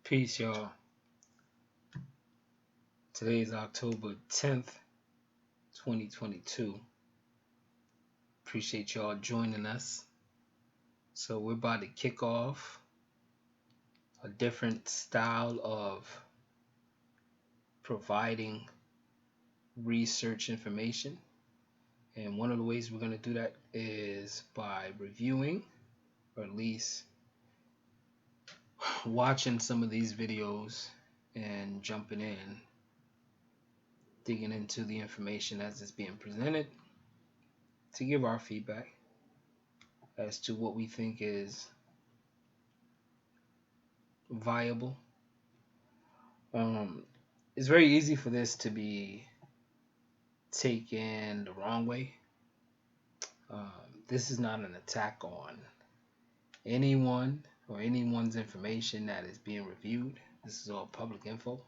Peace, y'all. Today is October 10th, 2022. Appreciate y'all joining us. So we're about to kick off a different style of providing research information. And one of the ways we're going to do that is by reviewing, or at least watching some of these videos and jumping in, digging into the information as it's being presented to give our feedback as to what we think is viable. It's very easy for this to be taken the wrong way. This is not an attack on anyone or anyone's information that is being reviewed. This is all public info.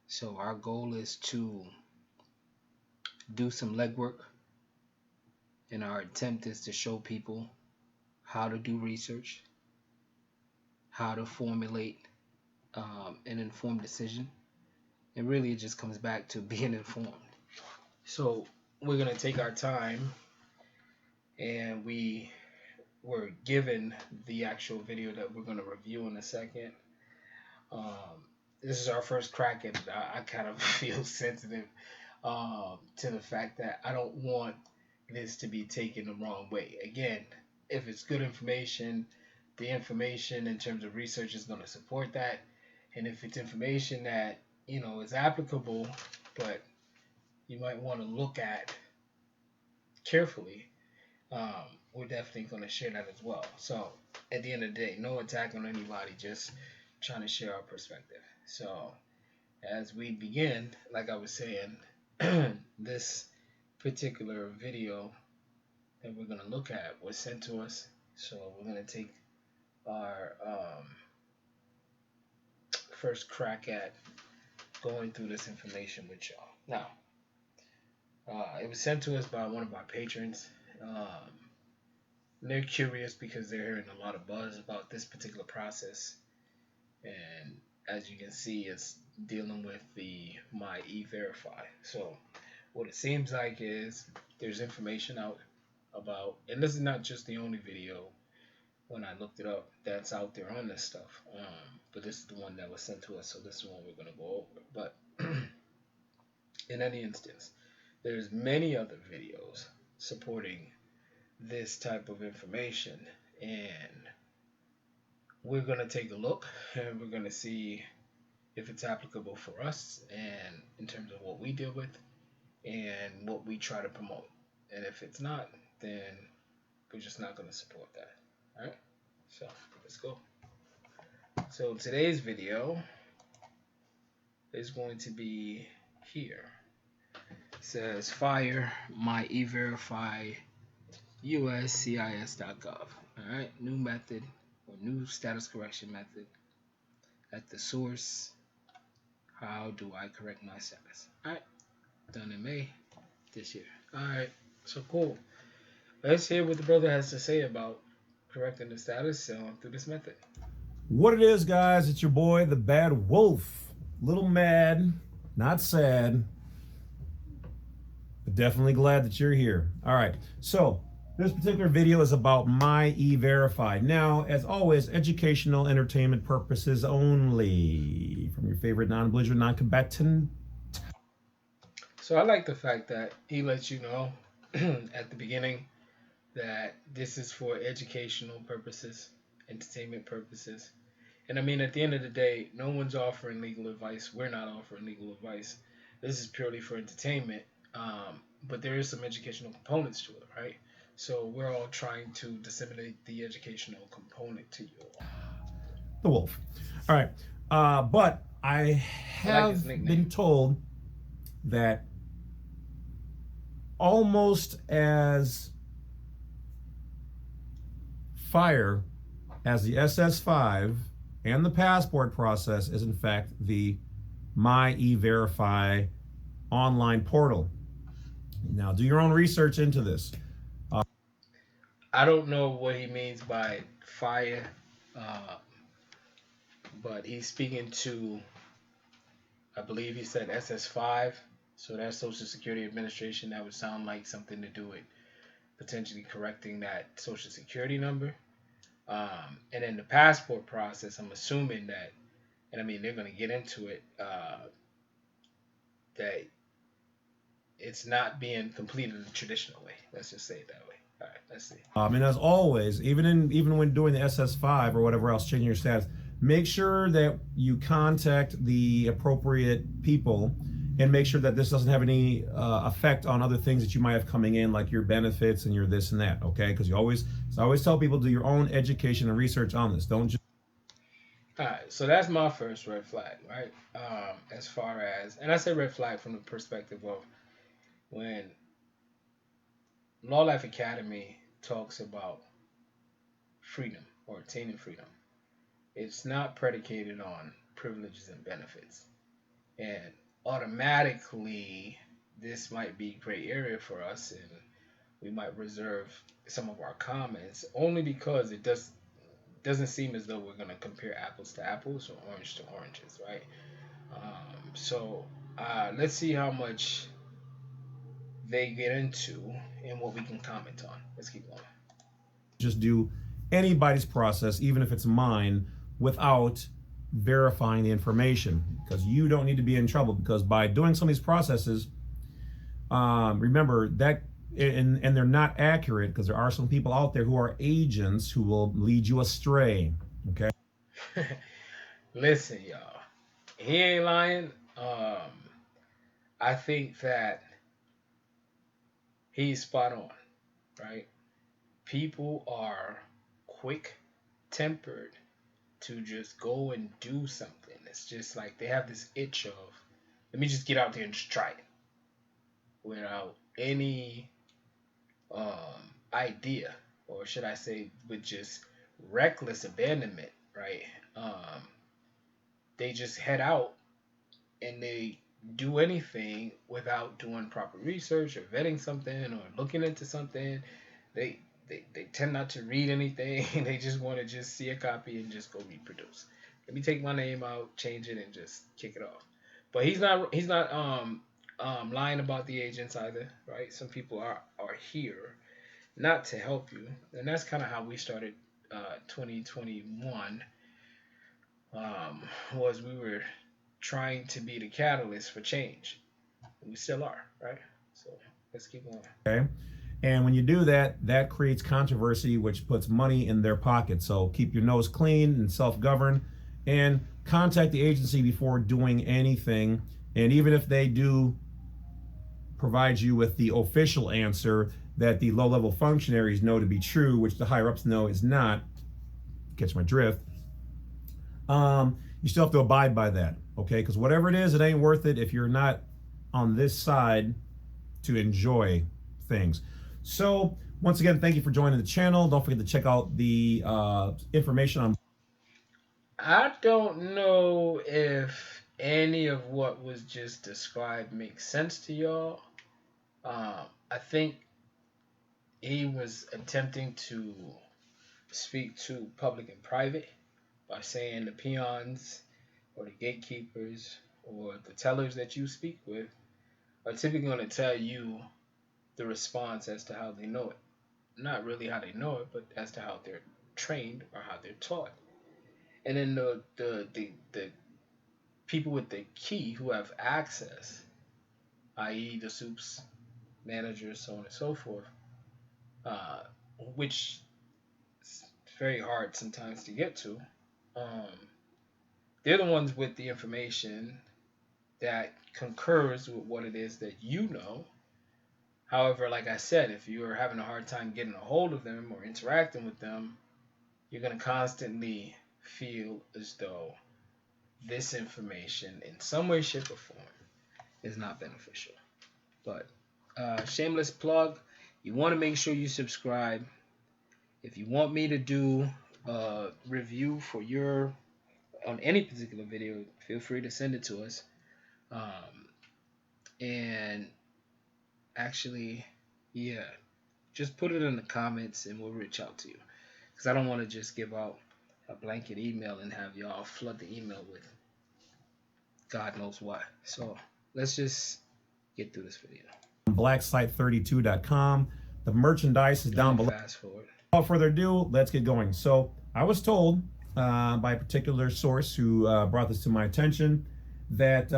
So our goal is to do some legwork, and our attempt is to show people how to do research, how to formulate an informed decision. And really it just comes back to being informed. So we're going to take our time, and we were given the actual video that we're going to review in a second. This is our first crack at it. I kind of feel sensitive to the fact that I don't want this to be taken the wrong way. Again, if it's good information, the information in terms of research is going to support that. And if it's information that, is applicable, but you might want to look at carefully, we're definitely going to share that as well. So at the end of the day, no attack on anybody, just trying to share our perspective. So as we begin, like I was saying, this particular video that we're going to look at was sent to us. So we're going to take our first crack at going through this information with y'all. Now, it was sent to us by one of our patrons. They're curious because they're hearing a lot of buzz about this particular process. And as you can see, it's dealing with the My E-Verify. So what it seems like is there's information out about, and this is not just the only video when I looked it up that's out there on this stuff, but this is the one that was sent to us, so this is the one we're going to go over. But in any instance, there's many other videos supporting this type of information, and we're going to take a look, and we're going to see if it's applicable for us and in terms of what we deal with and what we try to promote. And if it's not, then we're just not going to support that. All right, so let's go. So today's video is going to be here. It says fire my E-Verify.USCIS.Gov. All right, new method or new status correction method at the source. How do I correct my status? All right, done in May this year. All right, so cool. Let's hear what the brother has to say about correcting the status through this method. What it is, guys, it's your boy, the Bad Wolf. Little mad, not sad, but definitely glad that you're here. All right, so this particular video is about My E-Verify. Now, as always, educational, entertainment purposes only. From your favorite non-belligerent, non-combatant. So I like the fact that he lets you know at the beginning that this is for educational purposes, entertainment purposes. And I mean, at the end of the day, no one's offering legal advice. We're not offering legal advice. This is purely for entertainment. But there is some educational components to it, right? So we're all trying to disseminate the educational component to you all. The Wolf. All right. But I have been told that almost as fire as the SS5 and the passport process is in fact the My E-Verify online portal. Now do your own research into this. I don't know what he means by fire but he's speaking to, I believe he said SS5. So that's Social Security Administration. That would sound like something to do with potentially correcting that Social Security number. And then the passport process, I'm assuming that, and I mean, they're going to get into it, that it's not being completed the traditional way. Let's just say it that way. All right, let's see. And as always, even when doing the SS5 or whatever else, changing your status, make sure that you contact the appropriate people and make sure that this doesn't have any effect on other things that you might have coming in, like your benefits and your this and that. Okay, because I always tell people, do your own education and research on this. Don't just. All right, so that's my first red flag, right? As far as, and I say red flag from the perspective of when Law Life Academy talks about freedom or attaining freedom, it's not predicated on privileges and benefits. And automatically, this might be a gray area for us, and we might reserve some of our comments only because it doesn't seem as though we're going to compare apples to apples or orange to oranges, right? So let's see how much they get into and what we can comment on. Let's keep going. Just do anybody's process, even if it's mine, without verifying the information, because you don't need to be in trouble. Because by doing some of these processes, remember that, and they're not accurate, because there are some people out there who are agents who will lead you astray. Okay. Listen, y'all, he ain't lying. I think that he's spot on, right? People are quick tempered to just go and do something. It's just like they have this itch of, let me just get out there and just try it without any idea, or should I say, with just reckless abandonment, right? They just head out and they do anything without doing proper research or vetting something or looking into something. They they tend not to read anything. They just want to just see a copy and just go reproduce. Let me take my name out, change it, and just kick it off. But he's not lying about the agents either, right? Some people are here not to help you, and that's kind of how we started 2021. Was we were trying to be the catalyst for change. We still are, right? So let's keep going. Okay. And when you do that, that creates controversy, which puts money in their pocket. So keep your nose clean and self-govern, and contact the agency before doing anything. And even if they do provide you with the official answer that the low-level functionaries know to be true, which the higher-ups know is not, catch my drift, you still have to abide by that, okay? Because whatever it is, it ain't worth it if you're not on this side to enjoy things. So once again, thank you for joining the channel. Don't forget to check out the information on. I don't know if any of what was just described makes sense to y'all. I think he was attempting to speak to public and private by saying the peons or the gatekeepers or the tellers that you speak with are typically going to tell you the response as to how they know it. Not really how they know it, but as to how they're trained or how they're taught. And then the people with the key who have access, i.e. the soups, managers, so on and so forth, uh, which is very hard sometimes to get to. Um, they're the ones with the information that concurs with what it is that you know. However, like I said, if you're having a hard time getting a hold of them or interacting with them, you're going to constantly feel as though this information, in some way, shape, or form, is not beneficial. But shameless plug, you want to make sure you subscribe. If you want me to do a review for your on any particular video, feel free to send it to us. And actually, yeah, just put it in the comments and we'll reach out to you. Because I don't want to just give out a blanket email and have y'all flood the email with God knows what. So let's just get through this video. Blacksite32.com. The merchandise is down below. Fast forward. Without further ado, let's get going. So I was told by a particular source who brought this to my attention that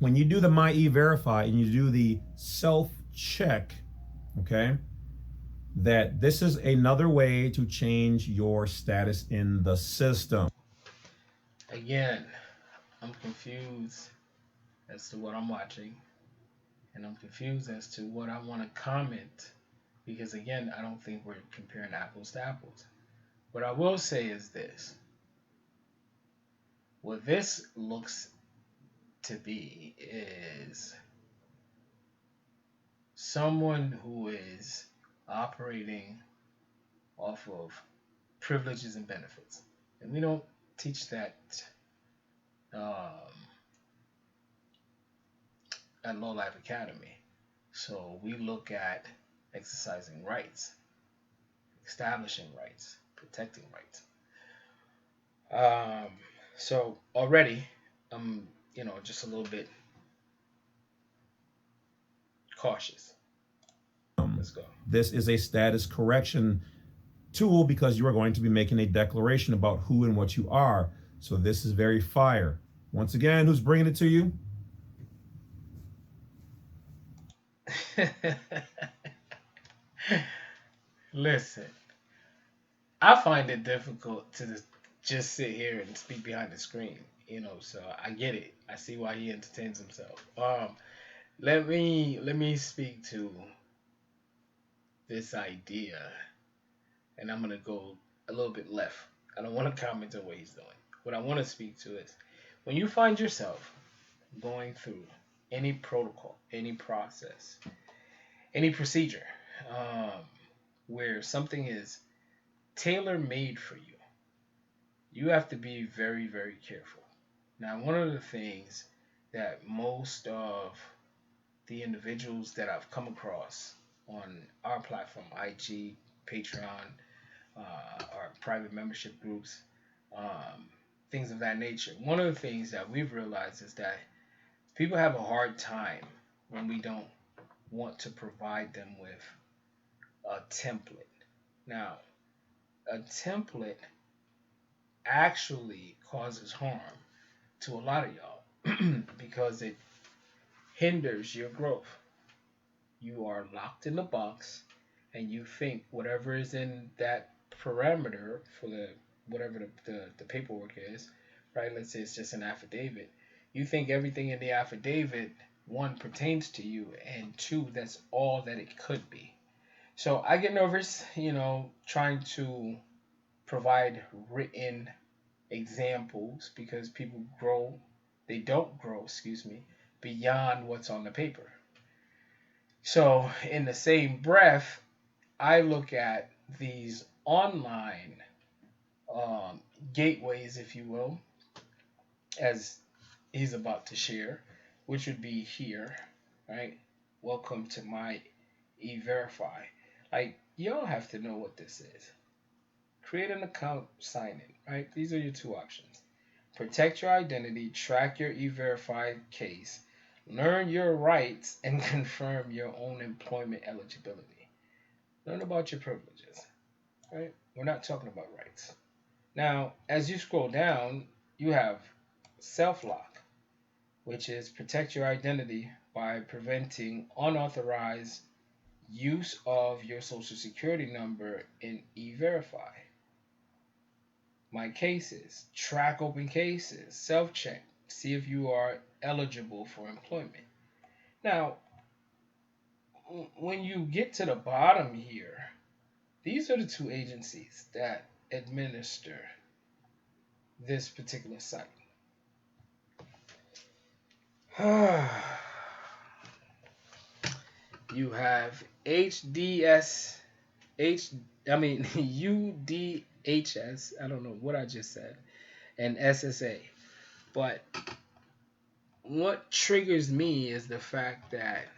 when you do the My E-Verify and you do the self-check, okay, that this is another way to change your status in the system. Again, I'm confused as to what I'm watching, and I'm confused as to what I want to comment, because again, I don't think we're comparing apples to apples. What I will say is this. What this looks to be is someone who is operating off of privileges and benefits. And we don't teach that at Low Life Academy. So we look at exercising rights, establishing rights, protecting rights. So already, just a little bit cautious. Let's go. This is a status correction tool because you are going to be making a declaration about who and what you are. So this is very fire. Once again, who's bringing it to you? Listen, I find it difficult to just sit here and speak behind the screen, so I get it. I see why he entertains himself. Let me speak to this idea, and I'm gonna go a little bit left. I don't want to comment on what he's doing. What I want to speak to is when you find yourself going through any protocol, any process, any procedure, where something is tailor-made for you, you have to be very, very careful. Now, one of the things that most of the individuals that I've come across on our platform, IG, Patreon, our private membership groups, things of that nature, one of the things that we've realized is that people have a hard time when we don't want to provide them with a template. Now, a template actually causes harm to a lot of y'all because it hinders your growth. You are locked in the box, and you think whatever is in that parameter for whatever the paperwork is, right? Let's say it's just an affidavit. You think everything in the affidavit, one, pertains to you, and two, that's all that it could be. So I get nervous, trying to provide written examples because people don't grow, beyond what's on the paper. So in the same breath, I look at these online gateways, if you will, as he's about to share, which would be here, right? Welcome to my E-Verify. Like, y'all have to know what this is. Create an account, sign in, right? These are your two options. Protect your identity, track your E-Verify case, learn your rights, and confirm your own employment eligibility. Learn about your privileges, right? We're not talking about rights. Now, as you scroll down, you have self-lock, which is protect your identity by preventing unauthorized use of your social security number in E-Verify. My cases, track open cases, self-check, see if you are eligible for employment. Now, when you get to the bottom here, these are the two agencies that administer this particular site. You have UDHS. I don't know what I just said, and SSA. But what triggers me is the fact that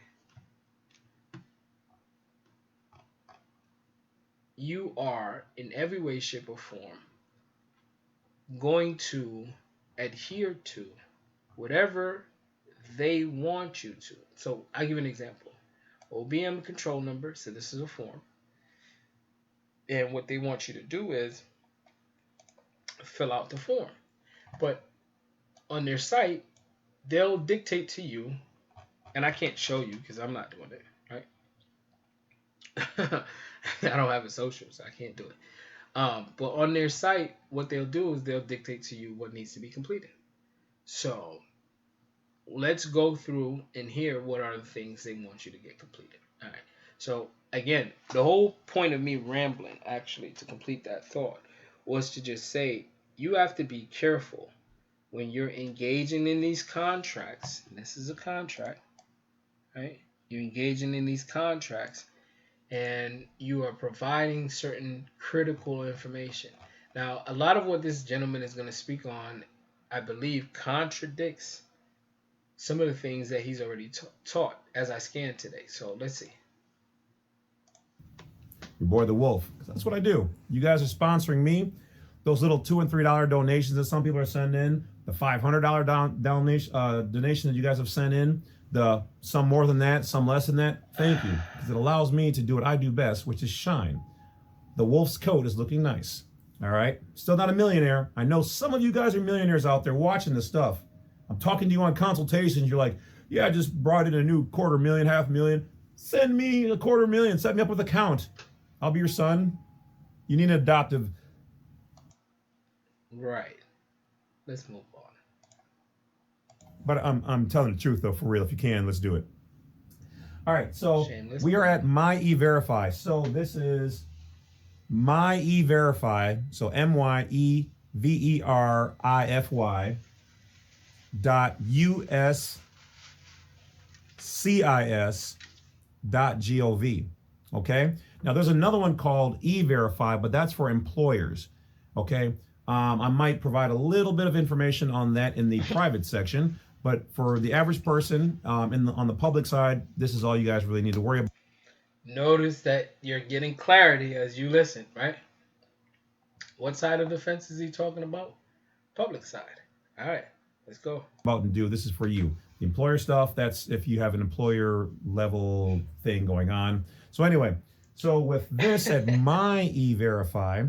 you are, in every way, shape, or form, going to adhere to whatever they want you to. So I'll give you an example. OBM control number, so this is a form. And what they want you to do is fill out the form. But on their site, they'll dictate to you, and I can't show you because I'm not doing it, right? I don't have a social, so I can't do it. But on their site, what they'll do is they'll dictate to you what needs to be completed. So let's go through and hear what are the things they want you to get completed. All right. So again, the whole point of me rambling, actually, to complete that thought, was to just say you have to be careful when you're engaging in these contracts. And this is a contract, right? You're engaging in these contracts, and you are providing certain critical information. Now, a lot of what this gentleman is going to speak on, I believe, contradicts some of the things that he's already taught as I scanned today. So let's see. Your boy the Wolf. That's what I do. You guys are sponsoring me. Those little $2 and $3 donations that some people are sending in, the $500 donation that you guys have sent in, the some more than that, some less than that. Thank you, because it allows me to do what I do best, which is shine. The Wolf's coat is looking nice. All right. Still not a millionaire. I know some of you guys are millionaires out there watching this stuff. I'm talking to you on consultations. You're like, yeah, I just brought in a new $250,000, $500,000. Send me a $250,000. Set me up with an account. I'll be your son. You need an adoptive. Right. Let's move on. But I'm telling the truth though, for real. If you can, let's do it. All right. So Shameless. we are at My E-Verify. So this is My E-Verify. So MYEVERIFY.USCIS.Gov. Okay. Now there's another one called E-Verify, but that's for employers. Okay. I might provide a little bit of information on that in the private section, but for the average person on the public side, this is all you guys really need to worry about. Notice that you're getting clarity as you listen, right? What side of the fence is he talking about? Public side. All right, let's go. About and do. This is for you. The employer stuff, that's if you have an employer level thing going on. So anyway, so with this at My E-Verify,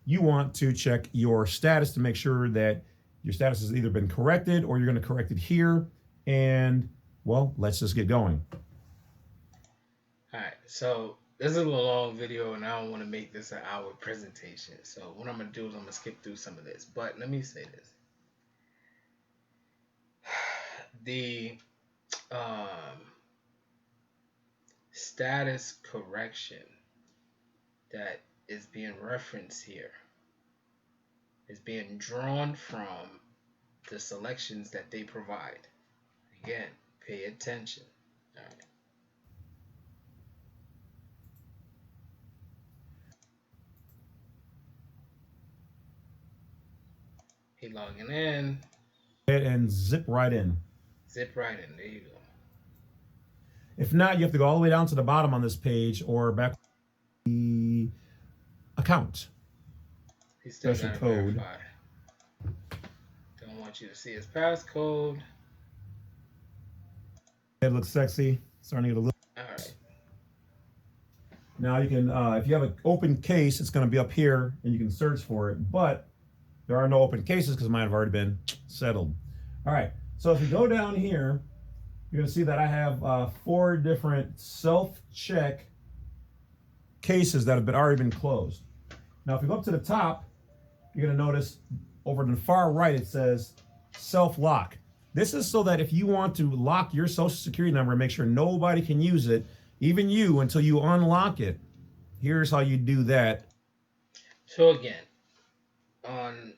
you want to check your status to make sure that your status has either been corrected or you're going to correct it here. And well, let's just get going. All right, so this is a long video, and I don't want to make this an hour presentation. So what I'm going to do is I'm going to skip through some of this. But let me say this. The status correction that is being referenced here is being drawn from the selections that they provide. Again, pay attention. All right. He logging in. And zip right in. Zip right in. There you go. If not, you have to go all the way down to the bottom on this page or back to the account. He still Special got to code. verify. Don't want you to see his passcode. It looks sexy. Starting to get a little. All right. Now you can, if you have an open case, it's going to be up here and you can search for it. But there are no open cases because mine have already been settled. All right. So if you go down here, you're going to see that I have 4 different self-check cases that have already been closed. Now, if you go up to the top, you're going to notice over to the far right, it says self-lock. This is so that if you want to lock your social security number and make sure nobody can use it, even you, until you unlock it, here's how you do that. So again, on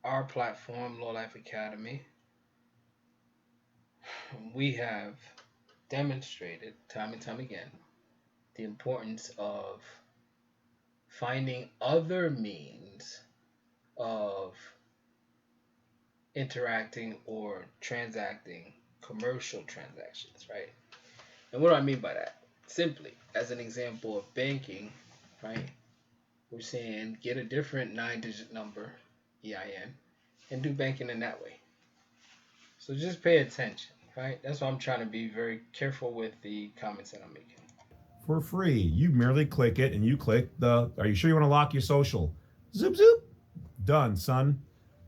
our platform, Law Life Academy, we have demonstrated time and time again the importance of finding other means of interacting or transacting commercial transactions, right? And what do I mean by that? Simply, as an example of banking, right? We're saying get a different 9-digit number EIN, and do banking in that way. So just pay attention, right? That's why I'm trying to be very careful with the comments that I'm making. For free. You merely click it and you click the, are you sure you want to lock your social? Zoop, zoop. Done, son.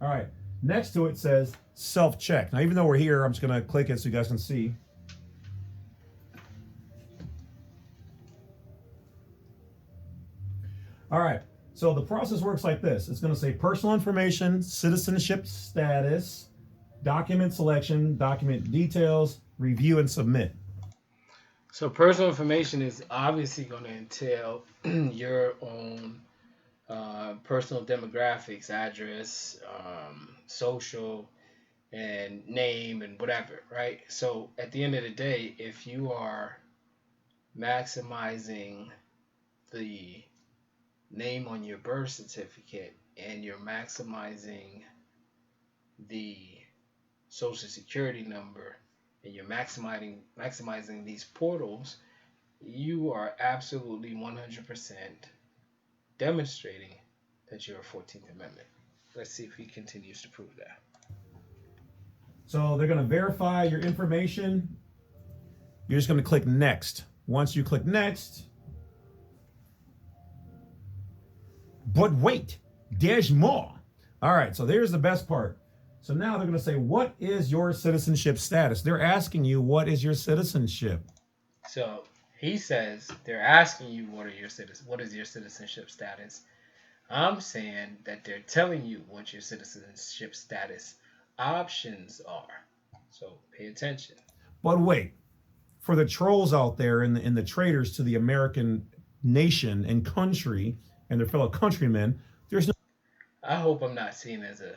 All right. Next to it says self-check. Now, even though we're here, I'm just going to click it so you guys can see. All right. So the process works like this. It's going to say personal information, citizenship status, document selection, document details, review, and submit. So personal information is obviously going to entail your own personal demographics, address, social, and name, and whatever, right? So at the end of the day, if you are maximizing the name on your birth certificate and you're maximizing the social security number and you're maximizing these portals, you are absolutely 100% demonstrating that you're a 14th Amendment. Let's see if he continues to prove that. So they're going to verify your information. You're just going to click next. Once you click next, but wait, there's more. All right, so there's the best part. So now they're going to say, what is your citizenship status? They're asking you, what is your citizenship? So he says they're asking you, what is your citizenship status? I'm saying that they're telling you what your citizenship status options are. So pay attention. But wait, for the trolls out there and the traitors to the American nation and country and their fellow countrymen, there's no. I hope I'm not seen as a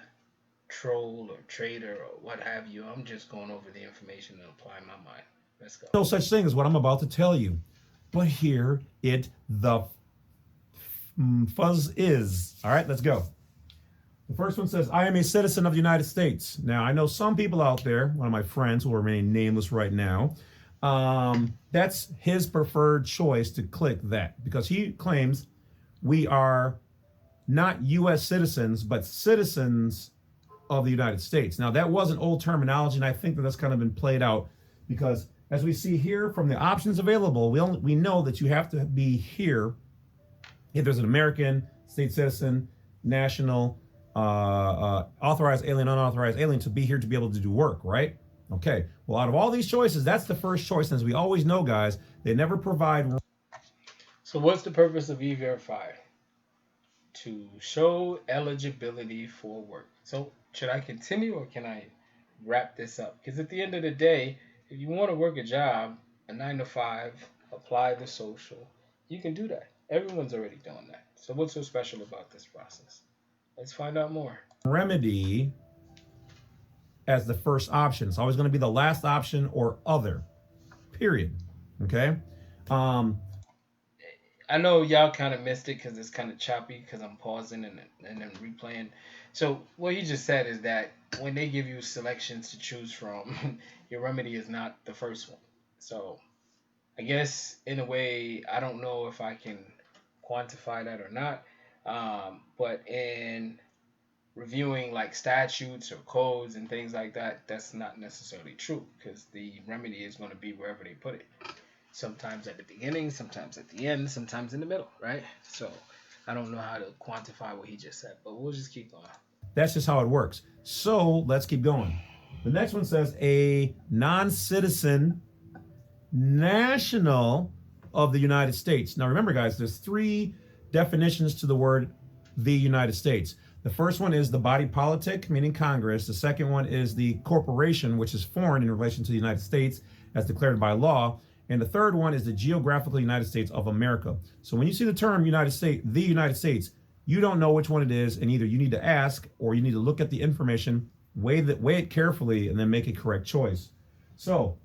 troll or traitor or what have you. I'm just going over the information and applying my mind. Let's go. No such thing as what I'm about to tell you. But here the fuzz is. All right, let's go. The first one says, I am a citizen of the United States. Now, I know some people out there, one of my friends who will remain nameless right now, that's his preferred choice to click that because he claims we are not U.S. citizens, but citizens of the United States. Now, that was an old terminology, and I think that's kind of been played out because as we see here from the options available, we know that you have to be here if there's an American, state citizen, national, authorized alien, unauthorized alien to be here to be able to do work, right? Okay. Well, out of all these choices, that's the first choice. And as we always know, guys, they never provide. So what's the purpose of E-Verify? To show eligibility for work. So should I continue or can I wrap this up? Because at the end of the day, if you want to work a job, a 9 to 5, apply the social, you can do that. Everyone's already doing that. So what's so special about this process? Let's find out more. Remedy as the first option. It's always going to be the last option or other. Period. Okay. I know y'all kind of missed it because it's kind of choppy because I'm pausing and then replaying. So what he just said is that when they give you selections to choose from, your remedy is not the first one. So I guess in a way, I don't know if I can quantify that or not. But in reviewing like statutes or codes and things like that, that's not necessarily true because the remedy is going to be wherever they put it. Sometimes at the beginning, sometimes at the end, sometimes in the middle, right? So I don't know how to quantify what he just said, but we'll just keep going. That's just how it works. So let's keep going. The next one says a non-citizen national of the United States. Now remember, guys, there's 3 definitions to the word the United States. The first one is the body politic, meaning Congress. The second one is the corporation, which is foreign in relation to the United States as declared by law. And the third one is the geographical United States of America. So when you see the term United States, the United States, you don't know which one it is, and either you need to ask or you need to look at the information, weigh it carefully, and then make a correct choice. So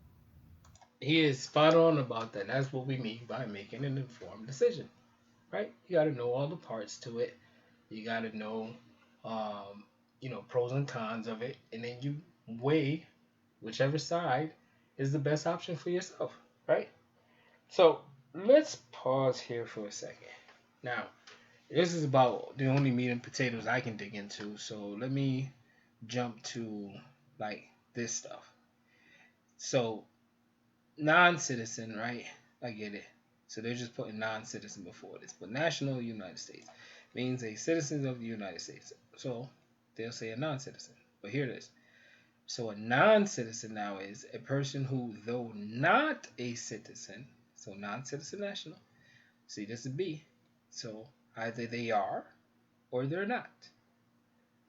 he is spot on about that. That's what we mean by making an informed decision, right? You got to know all the parts to it. You got to know, pros and cons of it, and then you weigh whichever side is the best option for yourself. Right? So let's pause here for a second. Now, This is about the only meat and potatoes I can dig into. So let me jump to like this stuff. So non-citizen, right? I get it. So they're just putting non-citizen before this, but national United States means a citizen of the United States. So they'll say a non-citizen. But here it is. So a non-citizen now is a person who, though not a citizen, so non-citizen national. See, this is B. So either they are or they're not.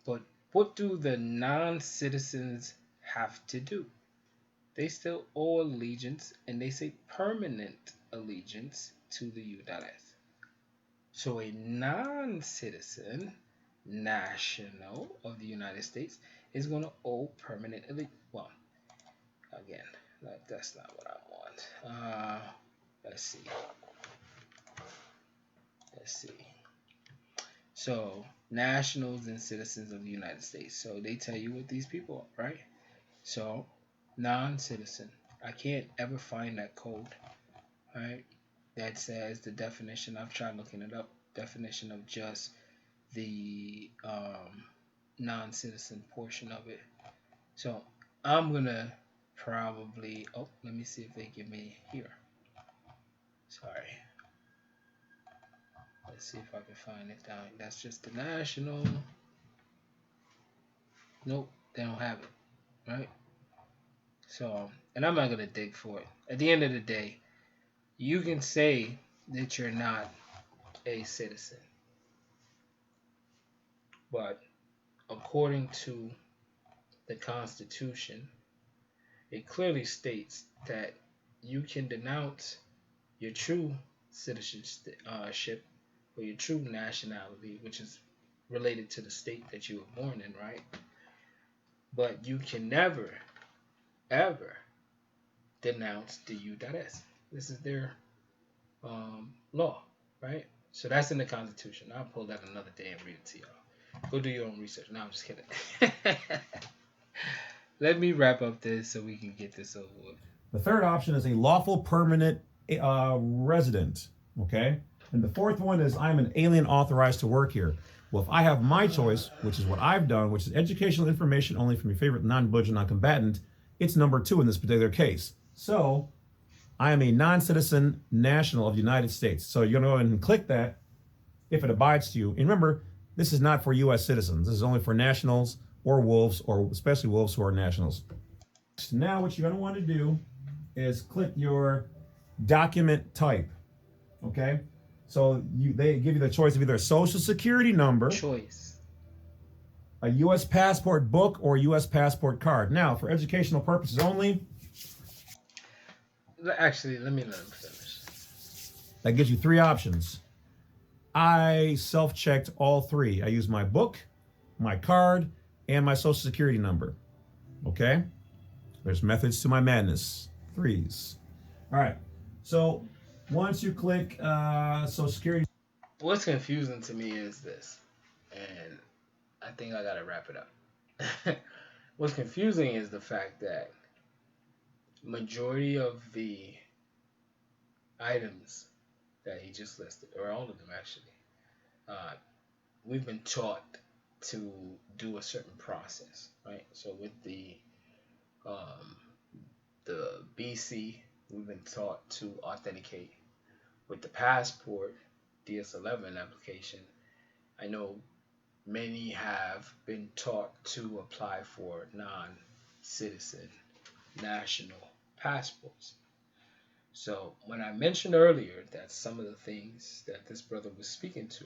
But what do the non-citizens have to do? They still owe allegiance, and they say permanent allegiance to the U.S. So a non-citizen national of the United States is going to owe permanent allegiance. Well, again, that's not what I want. Let's see. Let's see. So nationals and citizens of the United States. So they tell you what these people are, right? So non-citizen. I can't ever find that code, right? That says the definition. I've tried looking it up. Definition of just the non-citizen portion of it. So I'm gonna probably. Oh, let me see if they give me here. Sorry. Let's see if I can find it down. That's just the national. Nope, they don't have it, right? So, and I'm not gonna dig for it. At the end of the day, you can say that you're not a citizen, but according to the Constitution, it clearly states that you can denounce your true citizenship or your true nationality, which is related to the state that you were born in, right? But you can never, ever denounce the U.S. This is their law, right? So that's in the Constitution. I'll pull that another day and read it to y'all. Go do your own research. No, I'm just kidding. Let me wrap up this so we can get this over with. The third option is a lawful permanent resident. Okay. And the fourth one is I'm an alien authorized to work here. Well, if I have my choice, which is what I've done, which is educational information only from your favorite non-belligerent non-combatant, it's number 2 in this particular case. So I am a non-citizen national of the United States. So you're going to go ahead and click that if it abides to you. And remember, this is not for U.S. citizens. This is only for nationals or wolves, or especially wolves who are nationals. So now what you're going to want to do is click your document type. Okay? So they give you the choice of either a social security number, a U.S. passport book, or a U.S. passport card. Now, for educational purposes only. Actually, let him finish. That gives you 3 options. I self-checked all 3. I used my book, my card, and my social security number. Okay? There's methods to my madness. 3s. All right. So once you click social security. What's confusing to me is this, and I think I gotta wrap it up. What's confusing is the fact that majority of the items that he just listed, or all of them actually, we've been taught to do a certain process, right? So with the BC, we've been taught to authenticate. With the passport DS11 application, I know many have been taught to apply for non-citizen national passports. So when I mentioned earlier that some of the things that this brother was speaking to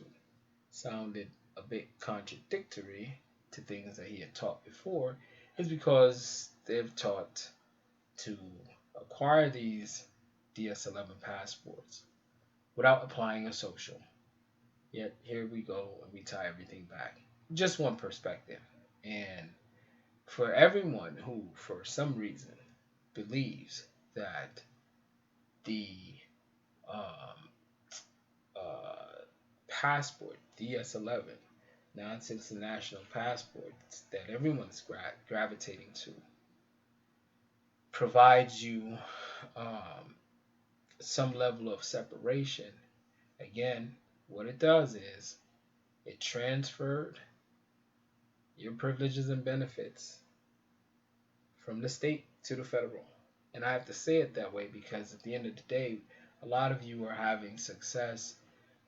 sounded a bit contradictory to things that he had taught before, is because they've taught to acquire these DS11 passports without applying a social. Yet here we go and we tie everything back. Just one perspective. And for everyone who, for some reason, believes that the passport, DS11, non-citizen national passports that everyone's gravitating to, provides you some level of separation. Again, What it does is it transferred your privileges and benefits from the state to the federal. And I have to say it that way because at the end of the day, a lot of you are having success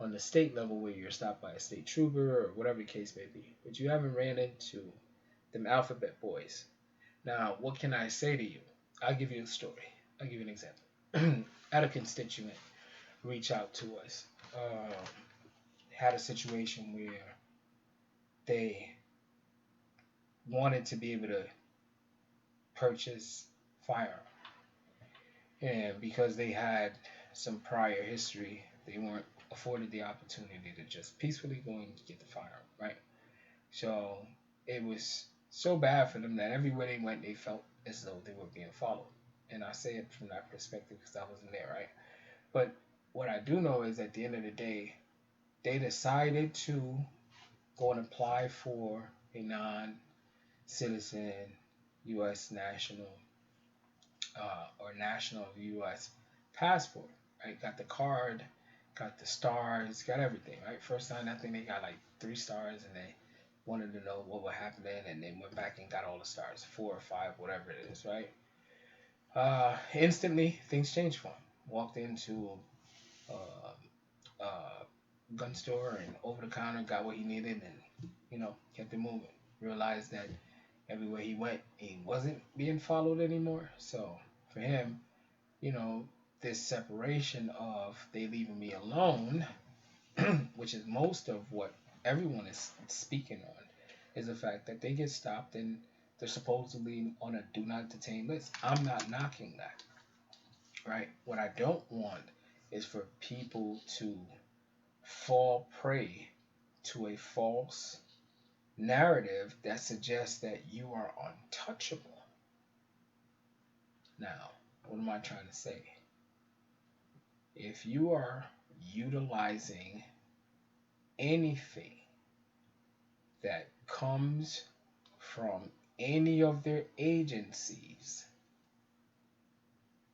on the state level where you're stopped by a state trooper or whatever the case may be, but you haven't ran into them alphabet boys. Now, what can I say to you? I'll give you a story. I'll give you an example. Had a constituent reach out to us. Had a situation where they wanted to be able to purchase firearms. And because they had some prior history, they weren't afforded the opportunity to just peacefully go and get the firearm, right? So it was so bad for them that everywhere they went, they felt as though they were being followed. And I say it from that perspective because I wasn't there, right? But what I do know is at the end of the day, they decided to go and apply for a non-citizen U.S. national or national U.S. passport, right? Got the card, got the stars, got everything, right? First time, I think they got like 3 stars, and they wanted to know what would happen, and they went back and got all the stars, 4 or 5, whatever it is, right? Instantly, things changed for him. Walked into a gun store and over the counter, got what he needed, and kept it moving. Realized that everywhere he went, he wasn't being followed anymore. So for him, you know, this separation of they leaving me alone, which is most of what everyone is speaking on, is the fact that they get stopped and they're supposedly on a do not detain list. I'm not knocking that, right? What I don't want is for people to fall prey to a false narrative that suggests that you are untouchable. Now, what am I trying to say? If you are utilizing anything that comes from any of their agencies,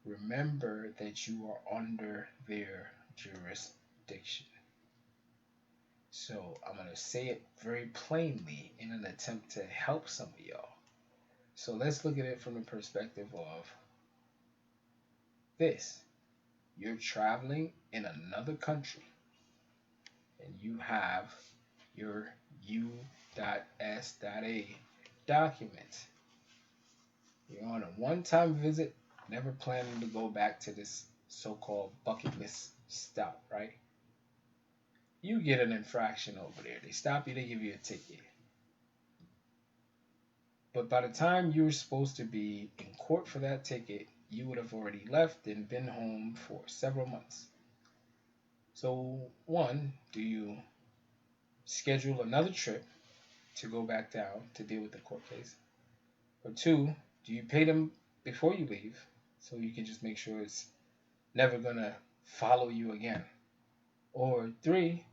remember that you are under their jurisdiction. So I'm going to say it very plainly in an attempt to help some of y'all. So let's look at it from the perspective of this. You're traveling in another country and you have your U.S.A document. You're on a one-time visit, never planning to go back to this so-called bucket list stop, right? You get an infraction over there. They stop you, they give you a ticket. But by the time you're supposed to be in court for that ticket, you would have already left and been home for several months. So, one, do you schedule another trip to go back down to deal with the court case? Or two, do you pay them before you leave so you can just make sure it's never going to follow you again? Or three,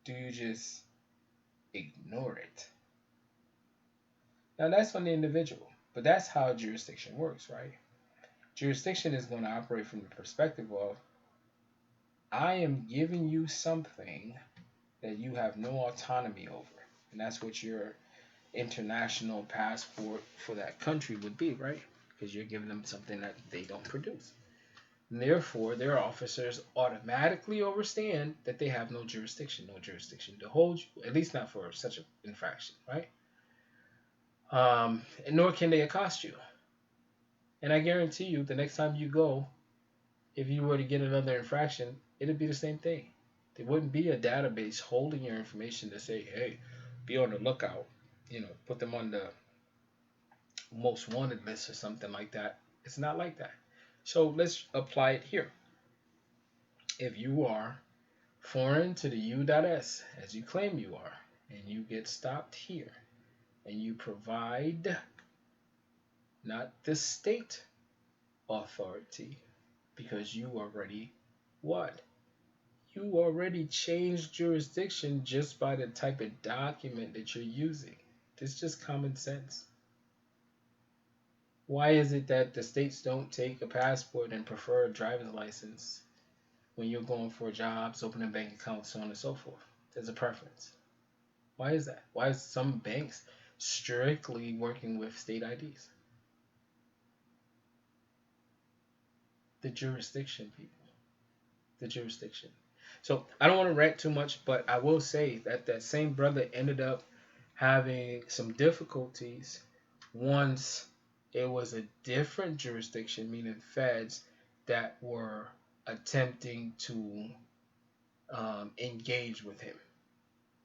do you just ignore it? Now that's on the individual, but that's how jurisdiction works, right? Jurisdiction is going to operate from the perspective of I am giving you something that you have no autonomy over. And that's what your international passport for that country would be, right? Because you're giving them something that they don't produce. And therefore, their officers automatically understand that they have no jurisdiction to hold you, at least not for such an infraction, right? And nor can they accost you. And I guarantee you, the next time you go, if you were to get another infraction, it'd be the same thing. There wouldn't be a database holding your information to say, hey, be on the lookout, put them on the most wanted list or something like that. It's not like that. So let's apply it here. If you are foreign to the U.S. as you claim you are, and you get stopped here, and you provide not the state authority, because you already what? You already changed jurisdiction just by the type of document that you're using. It's just common sense. Why is it that the states don't take a passport and prefer a driver's license when you're going for jobs, opening bank accounts, so on and so forth. There's a preference. Why is that? Why is some banks strictly working with state IDs? The jurisdiction, people. The jurisdiction. So I don't want to rant too much, but I will say that that same brother ended up having some difficulties once it was a different jurisdiction, meaning feds, that were attempting to engage with him.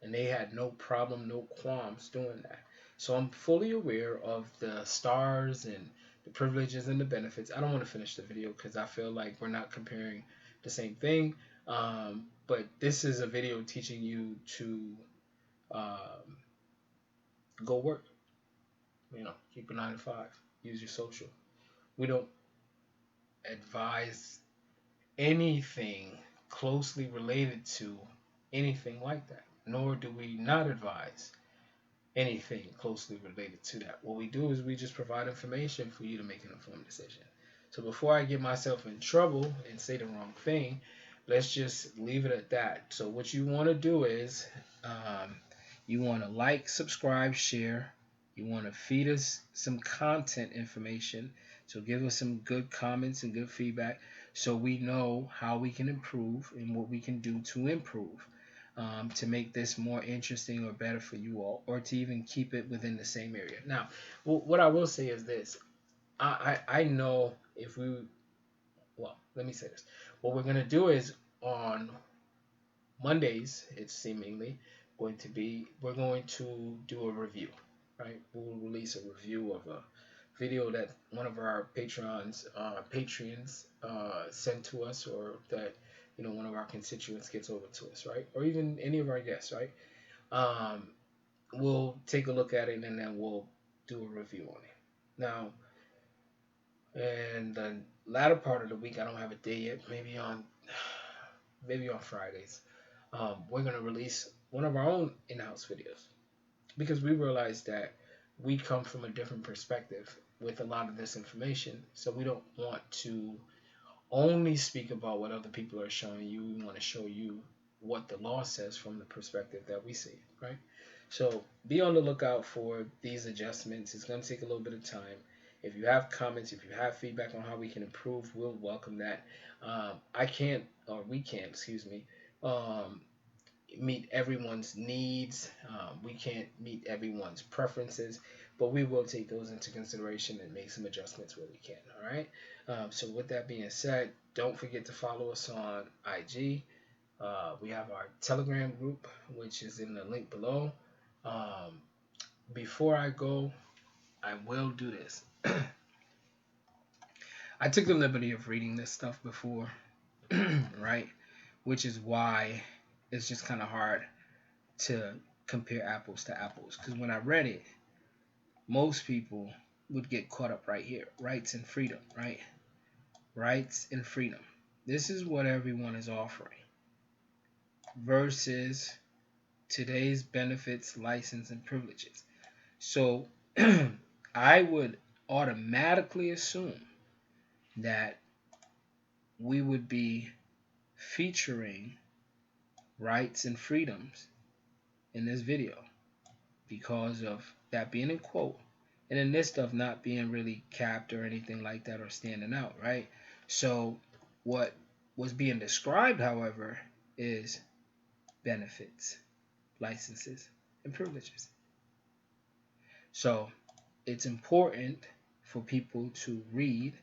And they had no problem, no qualms doing that. So I'm fully aware of the stars and the privileges and the benefits. I don't want to finish the video because I feel like we're not comparing the same thing. But this is a video teaching you to um, go work. Keep a 9 to 5. Use your social. We don't advise anything closely related to anything like that, nor do we not advise anything closely related to that. What we do is we just provide information for you to make an informed decision. So before I get myself in trouble and say the wrong thing, let's just leave it at that. So what you want to do is you want to like, subscribe, share. You want to feed us some content information. So give us some good comments and good feedback so we know how we can improve and what we can do to improve. To make this more interesting or better for you all, or to even keep it within the same area. Now, what I will say is this. I know if we, well, let me say this. What we're going to do is on Mondays, it's seemingly going to be, we're going to do a review, right? We'll release a review of a video that one of our patrons sent to us, or that one of our constituents gets over to us, right? Or even any of our guests, right? Um, we'll take a look at it and then we'll do a review on it. Now, in the latter part of the week, I don't have a day yet. Maybe on Fridays, we're gonna release one of our own in-house videos because we realize that we come from a different perspective with a lot of this information. So we don't want to only speak about what other people are showing you. We want to show you what the law says from the perspective that we see, right? So be on the lookout for these adjustments. It's going to take a little bit of time. If you have comments, if you have feedback on how we can improve, we'll welcome that. I can't, or we can't, excuse me, meet everyone's needs. We can't meet everyone's preferences, but we will take those into consideration and make some adjustments where we can. All right. So with that being said, don't forget to follow us on IG. We have our Telegram group, which is in the link below. Before I go, I will do this. I took the liberty of reading this stuff before, right? Which is why it's just kind of hard to compare apples to apples. Because when I read it, most people would get caught up right here. Rights and freedom, right? Rights and freedom. This is what everyone is offering. Versus today's benefits, license, and privileges. So I would automatically assume that we would be featuring rights and freedoms in this video because of that being in quote, and then this stuff not being really capped or anything like that or standing out, right? So what was being described, however, is benefits, licenses, and privileges. So it's important for people to read,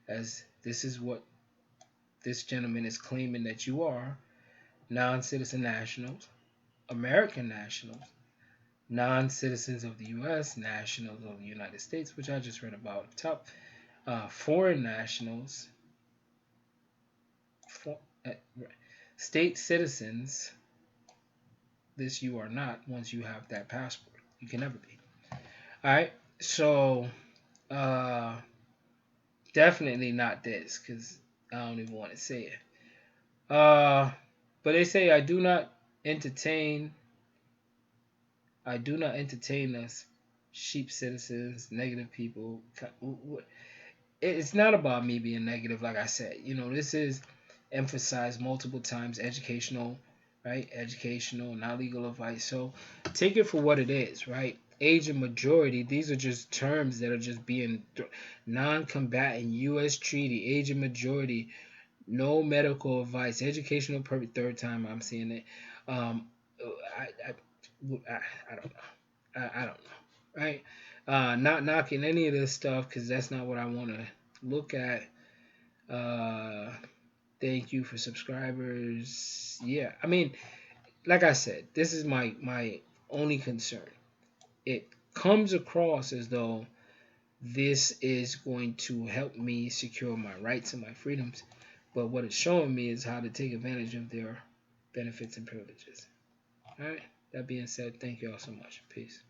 as this is what this gentleman is claiming that you are: non-citizen nationals, American nationals, non-citizens of the U.S., nationals of the United States, which I just read about up top, foreign nationals, state citizens. This you are not once you have that passport. You can never be. All right, so definitely not this, because I don't even want to say it. But they say I do not entertain us sheep citizens, negative people. It's not about me being negative, like I said. This is emphasized multiple times, educational, right? Educational, not legal advice. So take it for what it is, right? Age and majority, these are just terms that are just being non-combatant U.S. treaty, age and majority, no medical advice, educational purpose. Third time I'm seeing it. Um, I don't know. I don't know, right? Not knocking any of this stuff because that's not what I want to look at. Uh, Thank you for subscribers. Yeah, I mean, like I said, this is my only concern. It comes across as though this is going to help me secure my rights and my freedoms, but what it's showing me is how to take advantage of their benefits and privileges. All right. That being said, thank you all so much. Peace.